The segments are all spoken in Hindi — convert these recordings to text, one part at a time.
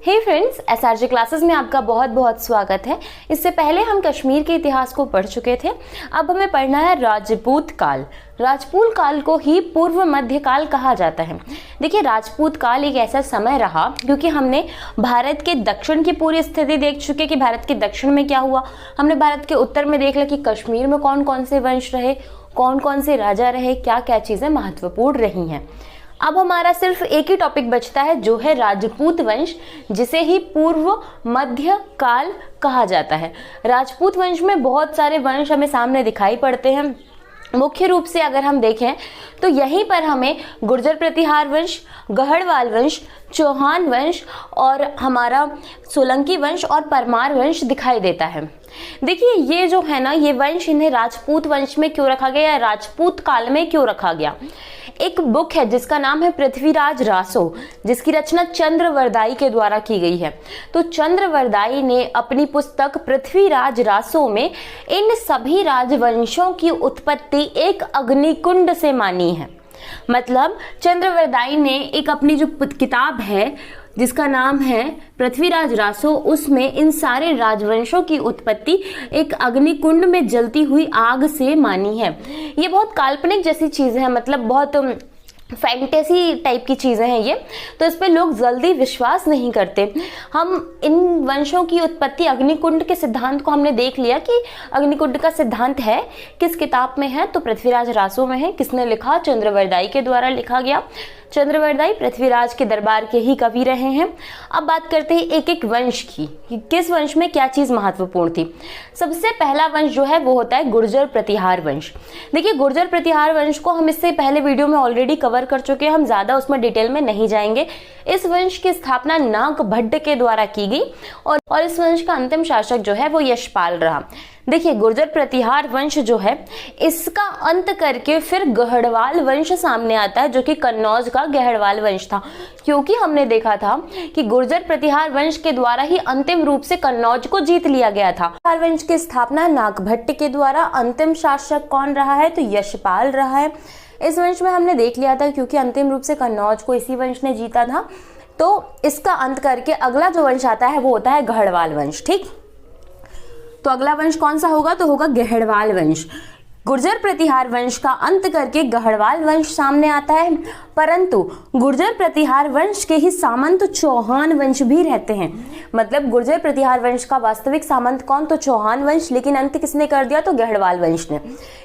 हे फ्रेंड्स, एसआरजे क्लासेस में आपका बहुत बहुत स्वागत है। इससे पहले हम कश्मीर के इतिहास को पढ़ चुके थे। अब हमें पढ़ना है राजपूत काल। राजपूत काल को ही पूर्व मध्यकाल कहा जाता है। देखिए, राजपूत काल एक ऐसा समय रहा क्योंकि हमने भारत के दक्षिण की पूरी स्थिति देख चुके कि भारत के दक्षिण में क्या हुआ। हमने भारत के उत्तर में देख लिया कि कश्मीर में कौन कौन से वंश रहे, कौन कौन से राजा रहे, क्या क्या चीज़ें महत्वपूर्ण रही हैं। अब हमारा सिर्फ एक ही टॉपिक बचता है जो है राजपूत वंश, जिसे ही पूर्व मध्य काल कहा जाता है। राजपूत वंश में बहुत सारे वंश हमें सामने दिखाई पड़ते हैं। मुख्य रूप से अगर हम देखें तो यहीं पर हमें गुर्जर प्रतिहार वंश, गढ़वाल वंश, चौहान वंश और हमारा सोलंकी वंश और परमार वंश दिखाई देता है। देखिए, ये जो है ना, ये वंश, इन्हें राजपूत वंश में क्यों रखा गया या राजपूत काल में क्यों रखा गया। एक बुक है जिसका नाम है पृथ्वीराज रासो, जिसकी रचना चंद्रवरदाई के द्वारा की गई है। तो चंद्रवरदाई ने अपनी पुस्तक पृथ्वीराज रासो में इन सभी राजवंशों की उत्पत्ति एक अग्निकुंड से मानी है। मतलब चंद्रवरदाई ने एक अपनी जो किताब है जिसका नाम है पृथ्वीराज रासो, उसमें इन सारे राजवंशों की उत्पत्ति एक अग्निकुंड में जलती हुई आग से मानी है। ये बहुत काल्पनिक जैसी चीज़ है, मतलब बहुत फैंटेसी टाइप की चीज़ें हैं ये, तो इस पे लोग जल्दी विश्वास नहीं करते। हम इन वंशों की उत्पत्ति अग्निकुंड के सिद्धांत को हमने देख लिया कि अग्निकुंड का सिद्धांत है किस किताब में है, तो पृथ्वीराज रासो में है। किसने लिखा? चंद्रवरदाई के द्वारा लिखा गया। चंद्रवरदाई पृथ्वीराज के दरबार के ही कवि रहे हैं। अब बात करते हैं एक एक वंश की कि किस वंश में क्या चीज़ महत्वपूर्ण थी। सबसे पहला वंश जो है वो होता है गुर्जर प्रतिहार वंश। देखिए, गुर्जर प्रतिहार वंश को हम इससे पहले वीडियो में ऑलरेडी कवर कर चुके हैं, हम ज़्यादा उसमें डिटेल में नहीं जाएंगे। इस वंश की स्थापना नाग भट्ट के द्वारा की गई और इस वंश का अंतिम शासक जो है वो यशपाल रहा। देखिए, गुर्जर प्रतिहार वंश जो है इसका अंत करके फिर गढ़वाल वंश सामने आता है, जो कि कन्नौज का गढ़वाल वंश था। क्योंकि हमने देखा था कि गुर्जर प्रतिहार वंश के द्वारा ही अंतिम रूप से कन्नौज को जीत लिया गया था। प्रतिहार वंश की स्थापना नागभट्ट के द्वारा, अंतिम शासक कौन रहा है? तो यशपाल रहा है। इस वंश में हमने देख लिया था क्योंकि अंतिम रूप से कन्नौज को इसी वंश ने जीता था। तो इसका अंत करके अगला जो वंश आता है वो होता है गढ़वाल वंश। ठीक, तो अगला वंश कौन सा होगा? तो होगा गढ़वाल वंश। गुर्जर प्रतिहार वंश का अंत करके गढ़वाल वंश सामने आता है, परंतु गुर्जर प्रतिहार वंश के ही सामंत चौहान वंश भी रहते हैं। मतलब गुर्जर प्रतिहार वंश का वास्तविक सामंत कौन? तो चौहान वंश, लेकिन अंत किसने कर दिया? तो गढ़वाल वंश ने।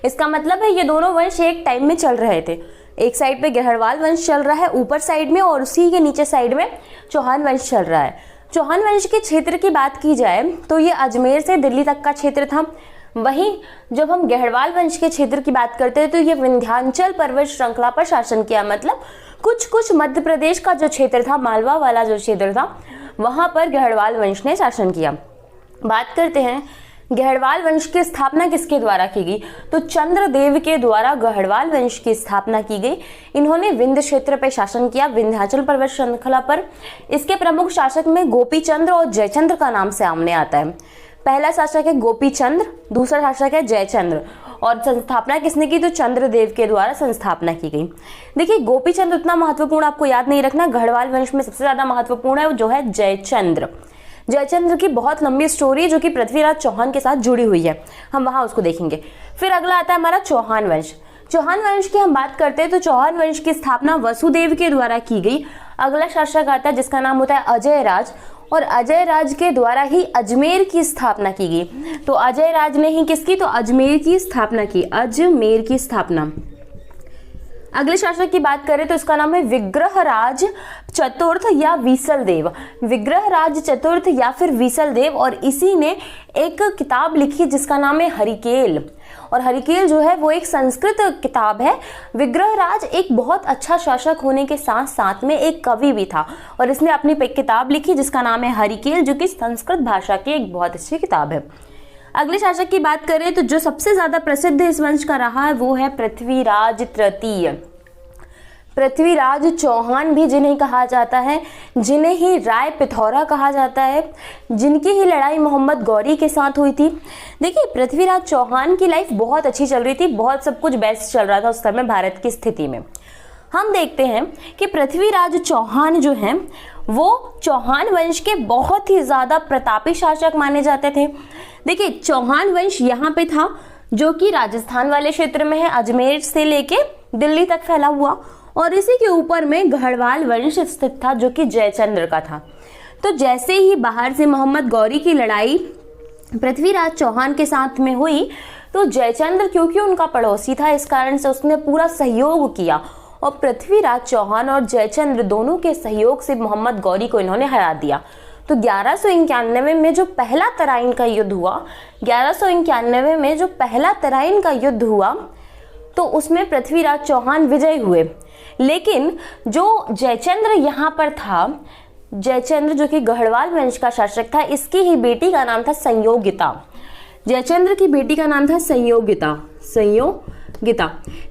इसका मतलब है ये दोनों वंश एक टाइम में चल रहे थे। एक साइड पे गढ़वाल वंश चल रहा है ऊपर साइड में, और उसी के नीचे साइड में चौहान वंश चल रहा है। चौहान वंश के क्षेत्र की बात की जाए तो ये अजमेर से दिल्ली तक का क्षेत्र था। वहीं जब हम गढ़वाल वंश के क्षेत्र की बात करते हैं तो ये विंध्याचल पर्वत श्रृंखला पर शासन किया। मतलब कुछ मध्य प्रदेश का जो क्षेत्र था, मालवा वाला जो क्षेत्र था, वहां पर गढ़वाल वंश ने शासन किया। बात करते हैं गढ़वाल वंश की स्थापना किसके द्वारा की गई? तो चंद्रदेव के द्वारा गढ़वाल वंश की स्थापना की गई। इन्होंने विंध्य क्षेत्र पर शासन किया, विंध्याचल पर्वत श्रृंखला पर। इसके प्रमुख शासक में गोपीचंद्र और जयचंद्र का नाम सामने आता है। पहला शासक है गोपीचंद्र, दूसरा शासक है जयचंद्र। और संस्थापना किसने की? तो चंद्रदेव के द्वारा संस्थापना की गई। देखिए, गोपीचंद्र उतना महत्वपूर्ण आपको याद नहीं रखना। गढ़वाल वंश में सबसे ज्यादा महत्वपूर्ण है जो है जयचंद्र। जयचंद्र की बहुत लंबी स्टोरी है जो कि पृथ्वीराज चौहान के साथ जुड़ी हुई है, हम वहां उसको देखेंगे। फिर अगला आता है हमारा चौहान वंश। चौहान वंश की हम बात करते हैं तो चौहान वंश की स्थापना वसुदेव के द्वारा की गई। अगला शासक आता है जिसका नाम होता है अजय राज, और अजय राज के द्वारा ही अजमेर की स्थापना की गई। तो अजय राज ने ही किसकी? तो अजमेर की स्थापना की, अजमेर की स्थापना। अगले शासक की बात करें तो इसका नाम है विग्रहराज चतुर्थ या विसलदेव। विग्रहराज चतुर्थ या फिर विसलदेव, और इसी ने एक किताब लिखी जिसका नाम है हरिकेल। और हरिकेल जो है वो एक संस्कृत किताब है। विग्रहराज एक बहुत अच्छा शासक होने के साथ साथ में एक कवि भी था, और इसने अपनी किताब लिखी जिसका नाम है हरिकेल, जो कि संस्कृत भाषा की एक बहुत अच्छी किताब है। अगले शासक की बात करें तो जो सबसे ज्यादा प्रसिद्ध इस वंश का रहा है वो है पृथ्वीराज तृतीय। पृथ्वीराज चौहान भी जिन्हें कहा जाता है, जिन्हें ही राय पिथौरा कहा जाता है, जिनकी ही लड़ाई मोहम्मद गौरी के साथ हुई थी। देखिए, पृथ्वीराज चौहान की लाइफ बहुत अच्छी चल रही थी, बहुत सब कुछ बेस्ट चल रहा था उस समय भारत की स्थिति में। हम देखते हैं कि पृथ्वीराज चौहान जो हैं वो चौहान वंश के बहुत ही ज्यादा प्रतापी शासक माने जाते थे। देखिए, चौहान वंश यहाँ पे था जो कि राजस्थान वाले क्षेत्र में है, अजमेर से लेके दिल्ली तक फैला हुआ, और इसी के ऊपर में गढ़वाल वंश स्थित था जो कि जयचंद्र का था। तो जैसे ही बाहर से मोहम्मद गौरी की लड़ाई पृथ्वीराज चौहान के साथ में हुई, तो जयचंद्र क्योंकि उनका पड़ोसी था, इस कारण से उसने पूरा सहयोग किया और पृथ्वीराज चौहान और जयचंद्र दोनों के सहयोग से मोहम्मद गौरी को इन्होंने हरा दिया। तो 1191 में जो पहला तराइन का युद्ध हुआ, 1191 में जो पहला तराइन का युद्ध हुआ, तो उसमें पृथ्वीराज चौहान विजयी हुए। लेकिन जो जयचंद्र यहाँ पर था, जयचंद्र जो कि गढ़वाल वंश का शासक था, इसकी ही बेटी का नाम था संयोगिता। जयचंद्र की बेटी का नाम था संयोगिता।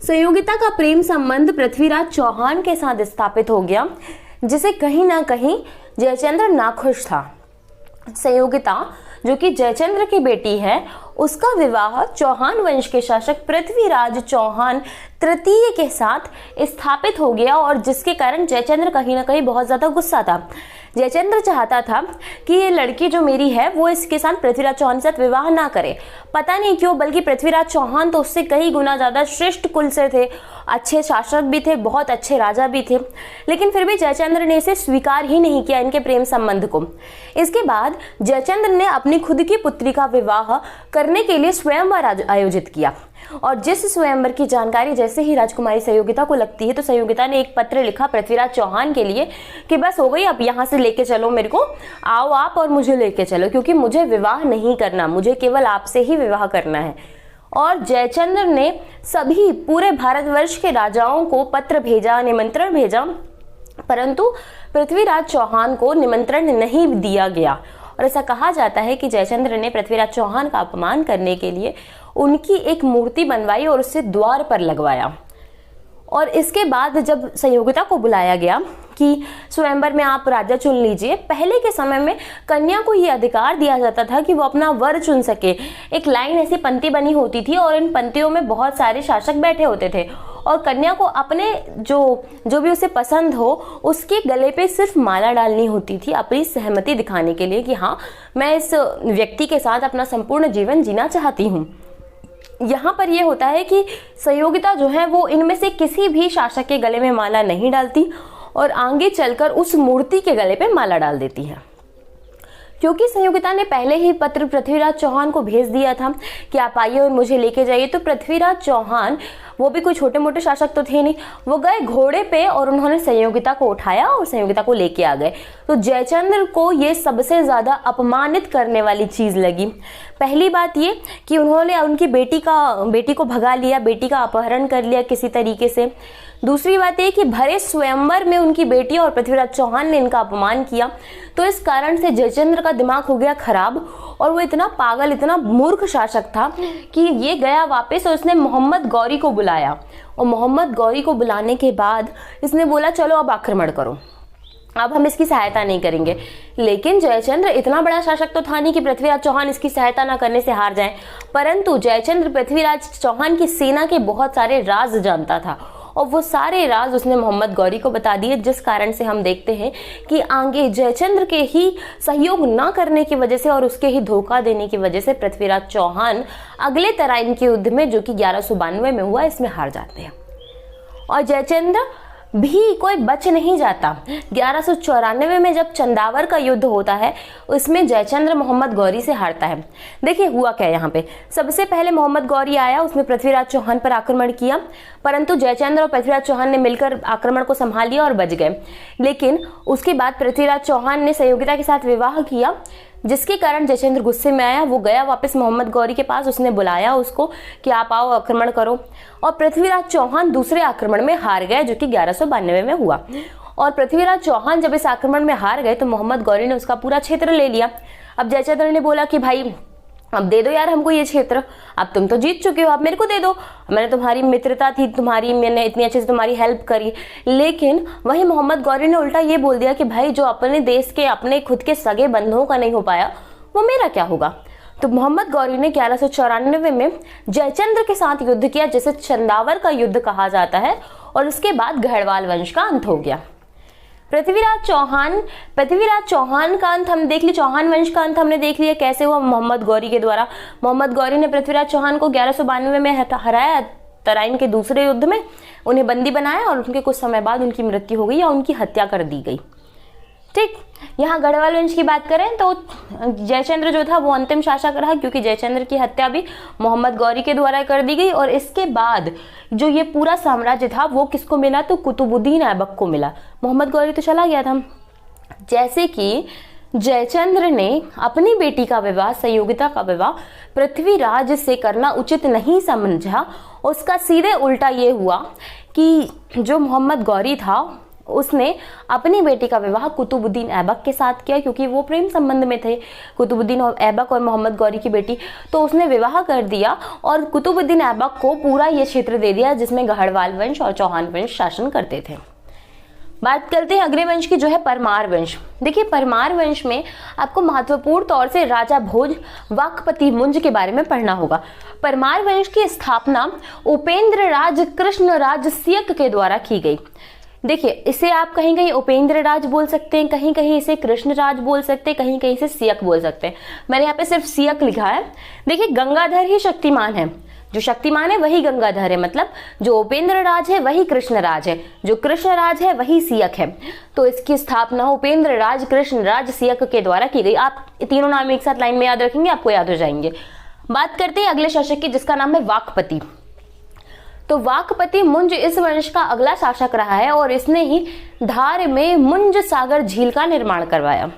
संयोगिता का प्रेम संबंध पृथ्वीराज चौहान के साथ स्थापित हो गया, जिसे कहीं ना कहीं जयचंद्र नाखुश था। संयोगिता जो कि जयचंद्र की बेटी है, उसका विवाह चौहान वंश के शासक पृथ्वीराज चौहान तृतीय के साथ स्थापित हो गया, और जिसके कारण जयचंद्र कहीं ना कहीं बहुत ज्यादा गुस्सा था। जयचंद्र चाहता था कि ये लड़की जो मेरी है वो इसके साथ पृथ्वीराज चौहान के साथ विवाह ना करे। पता नहीं क्यों, बल्कि पृथ्वीराज चौहान तो उससे कई गुना ज्यादा श्रेष्ठ कुल से थे, अच्छे शासक भी थे, बहुत अच्छे राजा भी थे, लेकिन फिर भी जयचंद्र ने इसे स्वीकार ही नहीं किया, इनके प्रेम संबंध को। इसके बाद जयचंद्र ने अपनी खुद की पुत्री का विवाह करने के लिए स्वयंवर आयोजित किया, और जिस स्वयंवर की जानकारी जैसे ही राजकुमारी संयोगिता को लगती है, तो संयोगिता ने एक पत्र लिखा पृथ्वीराज चौहान के लिए कि बस हो गई, अब यहाँ से लेके चलो मेरे को, आओ आप और मुझे लेके चलो, क्योंकि मुझे विवाह नहीं करना, मुझे केवल आपसे ही विवाह करना है। और जयचंद्र ने सभी पूरे भारतवर्ष के राजाओं को पत्र भेजा, निमंत्रण भेजा, परंतु पृथ्वीराज चौहान को निमंत्रण नहीं दिया गया। और ऐसा कहा जाता है कि जयचंद्र ने पृथ्वीराज चौहान का अपमान करने के लिए उनकी एक मूर्ति बनवाई और उसे द्वार पर लगवाया। और इसके बाद जब संयोगिता को बुलाया गया कि स्वयंवर में आप राजा चुन लीजिए, पहले के समय में कन्या को ये अधिकार दिया जाता था कि वो अपना वर चुन सके। एक लाइन ऐसी पंक्ति बनी होती थी और इन पंक्तियों में बहुत सारे शासक बैठे होते थे, और कन्या को अपने जो भी उसे पसंद हो उसके गले पे सिर्फ माला डालनी होती थी, अपनी सहमति दिखाने के लिए कि हाँ, मैं इस व्यक्ति के साथ अपना संपूर्ण जीवन जीना चाहती हूँ। यहाँ पर यह होता है कि संयोगिता जो है वो इनमें से किसी भी शासक के गले में माला नहीं डालती और आगे चलकर उस मूर्ति के गले पे माला डाल देती है। क्योंकि संयोगिता ने पहले ही पत्र पृथ्वीराज चौहान को भेज दिया था कि आप आइए और मुझे लेके जाइए, तो पृथ्वीराज चौहान, वो भी कोई छोटे मोटे शासक तो थे नहीं, वो गए घोड़े पे और उन्होंने संयोगिता को उठाया और संयोगिता को लेके आ गए। तो जयचंद्र को ये सबसे ज्यादा अपमानित करने वाली चीज लगी। पहली बात ये कि उन्होंने उनकी बेटी को भगा लिया, बेटी का अपहरण कर लिया किसी तरीके से। दूसरी बात यह कि भरे स्वयंवर में उनकी बेटी और पृथ्वीराज चौहान ने इनका अपमान किया। तो इस कारण से जयचंद्र का दिमाग हो गया खराब और वो इतना पागल, इतना मूर्ख शासक था कि ये गया वापस और उसने मोहम्मद गौरी को बुलाया, और मोहम्मद गौरी को बुलाने के बाद इसने बोला चलो अब आक्रमण करो, अब हम इसकी सहायता नहीं करेंगे। लेकिन जयचंद्र इतना बड़ा शासक तो था नहीं कि पृथ्वीराज चौहान इसकी सहायता ना करने से हार जाएं, परंतु जयचंद्र पृथ्वीराज चौहान की सेना के बहुत सारे राज जानता था और वो सारे राज उसने मोहम्मद गौरी को बता दिए, जिस कारण से हम देखते हैं कि आगे जयचंद्र के ही सहयोग ना करने की वजह से और उसके ही धोखा देने की वजह से पृथ्वीराज चौहान अगले तराइन के युद्ध में, जो कि 1192 में हुआ, इसमें हार जाते हैं और जयचंद्र भी कोई बच नहीं जाता। 1194 में जब चंदावर का युद्ध होता है, उसमें जयचंद्र मोहम्मद गौरी से हारता है। देखिए हुआ क्या यहाँ पे, सबसे पहले मोहम्मद गौरी आया, उसने पृथ्वीराज चौहान पर आक्रमण किया, परंतु जयचंद्र और पृथ्वीराज चौहान ने मिलकर आक्रमण को संभाल लिया और बच गए। लेकिन उसके बाद पृथ्वीराज चौहान ने संयोगिता के साथ विवाह किया, जिसके कारण जयचंद्र गुस्से में आया। वो गया वापस मोहम्मद गौरी के पास, उसने बुलाया उसको कि आप आओ आक्रमण करो, और पृथ्वीराज चौहान दूसरे आक्रमण में हार गए, जो कि 1192 में हुआ। और पृथ्वीराज चौहान जब इस आक्रमण में हार गए तो मोहम्मद गौरी ने उसका पूरा क्षेत्र ले लिया। अब जयचंद्र ने बोला कि भाई अब दे दो यार हमको ये क्षेत्र, अब तुम तो जीत चुके हो, अब मेरे को दे दो, मैंने तुम्हारी मित्रता थी तुम्हारी, मैंने इतनी अच्छे से तुम्हारी हेल्प करी। लेकिन वहीं मोहम्मद गौरी ने उल्टा ये बोल दिया कि भाई जो अपने देश के, अपने खुद के सगे बंधुओं का नहीं हो पाया वो मेरा क्या होगा। तो मोहम्मद गौरी ने 1194 में जयचंद्र के साथ युद्ध किया, जिसे चंदावर का युद्ध कहा जाता है, और उसके बाद गढ़वाल वंश का अंत हो गया। पृथ्वीराज चौहान का अंत हम देख लिया, चौहान वंश का अंत हमने देख लिया कैसे हुआ, मोहम्मद गौरी के द्वारा। मोहम्मद गौरी ने पृथ्वीराज चौहान को 1192 में हराया तराइन के दूसरे युद्ध में, उन्हें बंदी बनाया और उनके कुछ समय बाद उनकी मृत्यु हो गई या उनकी हत्या कर दी गई। ठीक, यहाँ गढ़वाल वंश की बात करें तो जयचंद्र जो था वो अंतिम शासक रहा, क्योंकि जयचंद्र की हत्या भी मोहम्मद गौरी के द्वारा कर दी गई। और इसके बाद जो ये पूरा साम्राज्य था वो किसको मिला, तो कुतुबुद्दीन ऐबक को मिला। मोहम्मद गौरी तो चला गया था। जैसे कि जयचंद्र ने अपनी बेटी का विवाह, संयोगिता का विवाह पृथ्वीराज से करना उचित नहीं समझा, उसका सीधे उल्टा ये हुआ कि जो मोहम्मद गौरी था उसने अपनी बेटी का विवाह कुतुबुद्दीन ऐबक के साथ किया, क्योंकि वो प्रेम संबंध में थे कुतुबुद्दीन ऐबक और मोहम्मद गौरी की बेटी। तो उसने विवाह कर दिया और कुतुबुद्दीन ऐबक को पूरा ये क्षेत्र दे दिया जिसमें गढ़वाल वंश और चौहान वंश शासन करते थे। बात करते हैं अगले वंश की, जो है परमार वंश। देखिए, परमार वंश में आपको महत्वपूर्ण तौर से राजा भोज, वाकपति मुंज के बारे में पढ़ना होगा। परमार वंश की स्थापना उपेंद्र राज कृष्ण राज सियक के द्वारा की गई। देखिए, इसे आप कहीं कहीं उपेंद्र राज बोल सकते हैं, कहीं कहीं इसे कृष्ण राज बोल सकते हैं, कहीं कहीं इसे सियक बोल सकते हैं। मैंने यहाँ पे सिर्फ सियक लिखा है। देखिए, गंगाधर ही शक्तिमान है, जो शक्तिमान है वही गंगाधर है, मतलब जो उपेंद्र राज है वही कृष्ण राज है, जो कृष्ण राज है वही सियक है। तो इसकी स्थापना उपेंद्र राज कृष्ण राज सियक के द्वारा की गई। आप तीनों नाम एक साथ लाइन में याद रखेंगे, आपको याद हो जाएंगे। बात करते हैं अगले शासक की, जिसका नाम है वाकपति। तो वाकपति मुंज इस वंश का अगला शासक रहा है और इसने ही धार में मुंज सागर झील का निर्माण करवाया।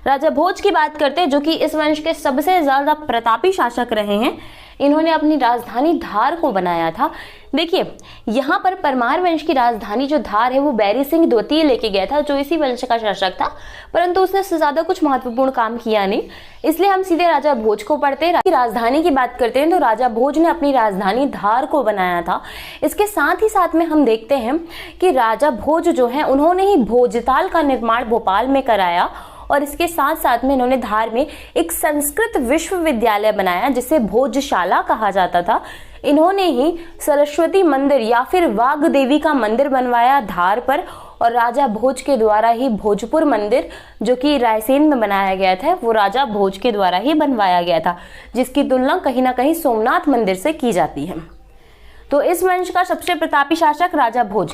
राजा भोज की बात करते हैं, जो कि इस वंश के सबसे ज्यादा प्रतापी शासक रहे हैं। इन्होंने अपनी राजधानी धार को बनाया था। देखिए, यहाँ पर परमार वंश की राजधानी जो धार है वो बैरी सिंह द्वितीय लेके गया था, जो इसी वंश का शासक था, परंतु उसने उससे ज्यादा कुछ महत्वपूर्ण काम किया नहीं, इसलिए हम सीधे राजा भोज को पढ़ते हैं। राजधानी की बात करते हैं तो राजा भोज ने अपनी राजधानी धार को बनाया था। इसके साथ ही साथ में हम देखते हैं कि राजा भोज जो है उन्होंने ही भोजताल का निर्माण भोपाल में कराया और इसके साथ साथ में इन्होंने धार में एक संस्कृत विश्वविद्यालय बनाया जिसे भोजशाला कहा जाता था। इन्होंने ही सरस्वती मंदिर या फिर वाघ देवी का मंदिर बनवाया धार पर, और राजा भोज के द्वारा ही भोजपुर मंदिर जो कि रायसेन में बनाया गया था वो राजा भोज के द्वारा ही बनवाया गया था, जिसकी तुलना कहीं ना कहीं सोमनाथ मंदिर से की जाती है। तो इस वंश का सबसे प्रतापी शासक राजा भोज।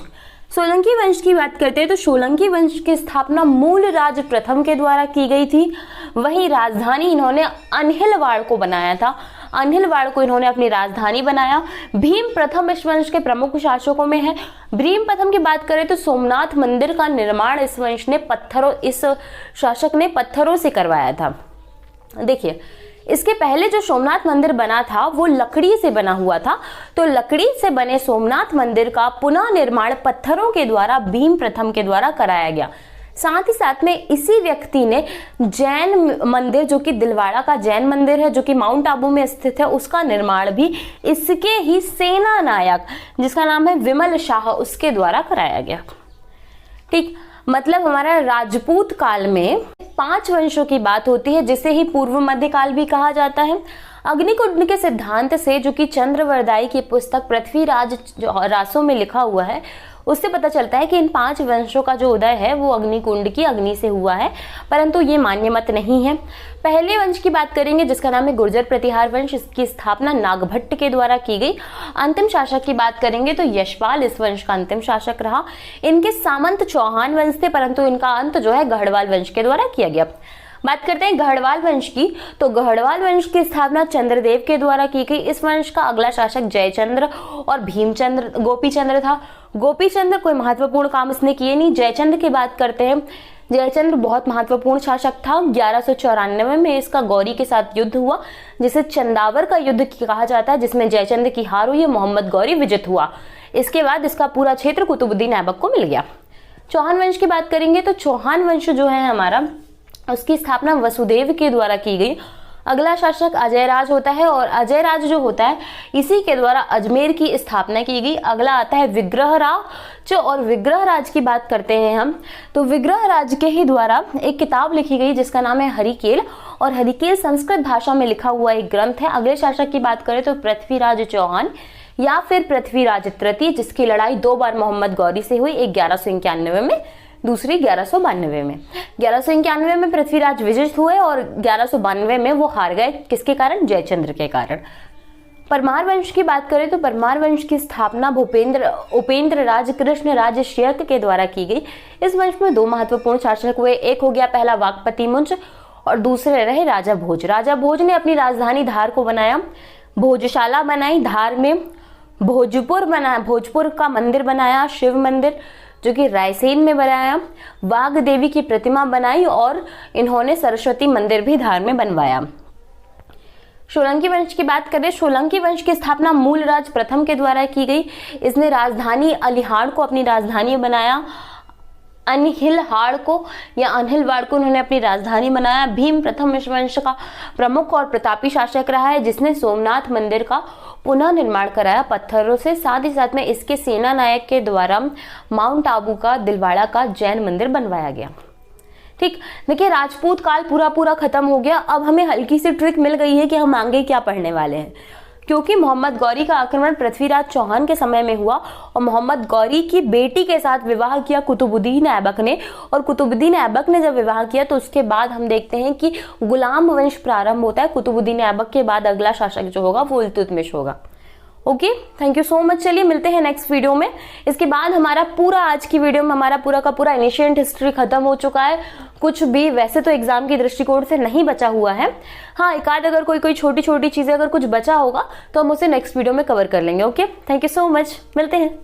सोलंकी वंश की बात करते हैं तो सोलंकी वंश की स्थापना मूल राज प्रथम के द्वारा की गई थी। वहीं राजधानी इन्होंने अनहिलवाड़ को बनाया था। अनहिलवाड़ को इन्होंने अपनी राजधानी बनाया। भीम प्रथम इस वंश के प्रमुख शासकों में है। भीम प्रथम की बात करें तो सोमनाथ मंदिर का निर्माण इस शासक ने पत्थरों से करवाया था। देखिए, इसके पहले जो सोमनाथ मंदिर बना था वो लकड़ी से बना हुआ था, तो लकड़ी से बने सोमनाथ मंदिर का पुनः निर्माण पत्थरों के द्वारा भीम प्रथम के द्वारा कराया गया। साथ ही साथ में इसी व्यक्ति ने जैन मंदिर जो कि दिलवाड़ा का जैन मंदिर है जो कि माउंट आबू में स्थित है, उसका निर्माण भी इसके ही सेना नायक जिसका नाम है विमल शाह उसके द्वारा कराया गया। ठीक, मतलब हमारा राजपूत काल में 5 वंशों की बात होती है जिसे ही पूर्व मध्यकाल भी कहा जाता है। अग्निकुंड के सिद्धांत से जो कि चंद्रवरदाई की पुस्तक पृथ्वीराज रासों में लिखा हुआ है उससे पता चलता है कि इन 5 वंशों का जो उदय है वो अग्निकुंड की अग्नि से हुआ है, परंतु ये मान्य मत नहीं है। पहले वंश की बात करेंगे जिसका नाम है गुर्जर प्रतिहार वंश, इसकी स्थापना नागभट्ट के द्वारा की गई। अंतिम शासक की बात करेंगे तो यशपाल इस वंश का अंतिम शासक रहा। इनके सामंत चौहान वंश थे, परंतु इनका अंत जो है गढ़वाल वंश के द्वारा किया गया। बात करते हैं गढ़वाल वंश की, तो गढ़वाल वंश की स्थापना चंद्रदेव के द्वारा की गई। इस वंश का अगला शासक जयचंद्र और भीमचंद्र गोपीचंद्र था। गोपीचंद्र कोई महत्वपूर्ण काम इसने किए नहीं। जयचंद्र की बात करते हैं, जयचंद्र बहुत महत्वपूर्ण शासक था। 1194 में इसका गौरी के साथ युद्ध हुआ जिसे चंदावर का युद्ध कहा जाता है, जिसमें जयचंद्र की हार हुई, मोहम्मद गौरी विजित हुआ। इसके बाद इसका पूरा क्षेत्र कुतुबुद्दीन ऐबक को मिल गया। चौहान वंश की बात करेंगे तो चौहान वंश जो है हमारा, उसकी स्थापना वसुदेव के द्वारा की गई। अगला शासक अजयराज होता है और अजयराज जो होता है इसी के द्वारा अजमेर की स्थापना की गई। अगला आता है विग्रहराज, और विग्रहराज की बात करते हैं हम तो विग्रहराज के ही द्वारा एक किताब लिखी गई जिसका नाम है हरिकेल, और हरिकेल संस्कृत भाषा में लिखा हुआ एक ग्रंथ है। अगले शासक की बात करें तो पृथ्वीराज चौहान या फिर पृथ्वीराज तृतीय, जिसकी लड़ाई 2 बार मोहम्मद गौरी से हुई, एक 1191 में दूसरी 1192 में। 1191 में पृथ्वीराज विजित हुए और 1192 में वो हार गए। किसके कारण? जयचंद्र के कारण। परमार वंश की बात करें तो परमार वंश की स्थापना उपेंद्र राज कृष्ण राज श्यक के द्वारा की गई। इस वंश में 2 महत्वपूर्ण शासक हुए। एक हो गया पहला वाकपति मुंज और दूसरे रहे राजा भोज। राजा भोज ने अपनी राजधानी धार को बनाया, भोजशाला बनाई, धार में भोजपुर का मंदिर बनाया, शिव मंदिर जो कि रायसेन में बनाया, वाघ देवी की प्रतिमा बनाई और इन्होंने सरस्वती मंदिर भी धार में बनवाया। सोलंकी वंश की बात करें, सोलंकी वंश की स्थापना मूलराज प्रथम के द्वारा की गई। इसने राजधानी अलिहाड़ को अपनी राजधानी बनाया, अनहिलवाड़ को उन्होंने अपनी राजधानी बनाया। भीम प्रथम इस वंश का प्रमुख और प्रतापी शासक रहा है, जिसने सोमनाथ मंदिर का पुनः निर्माण कराया पत्थरों से। साथ ही साथ में इसके सेना नायक के द्वारा माउंट आबू का दिलवाड़ा का जैन मंदिर बनवाया गया। ठीक, देखिए राजपूत काल पूरा खत्म हो गया। अब हमें हल्की सी ट्रिक मिल गई है कि हम आगे क्या पढ़ने वाले हैं, क्योंकि मोहम्मद गौरी का आक्रमण पृथ्वीराज चौहान के समय में हुआ और मोहम्मद गौरी की बेटी के साथ विवाह किया कुतुबुद्दीन ऐबक ने। और कुतुबुद्दीन ऐबक ने जब विवाह किया तो उसके बाद हम देखते हैं कि गुलाम वंश प्रारंभ होता है। कुतुबुद्दीन ऐबक के बाद अगला शासक जो होगा वो इल्तुतमिश होगा। Okay, thank you so much. चलिए मिलते हैं नेक्स्ट वीडियो में। इसके बाद हमारा पूरा आज की वीडियो में हमारा पूरा का पूरा एनिशिएंट हिस्ट्री खत्म हो चुका है। कुछ भी वैसे तो एग्जाम की दृष्टिकोण से नहीं बचा हुआ है। हाँ, एक आध अगर कोई छोटी छोटी चीजें अगर कुछ बचा होगा तो हम उसे नेक्स्ट वीडियो में कवर कर लेंगे। Okay, thank you so much, मिलते हैं।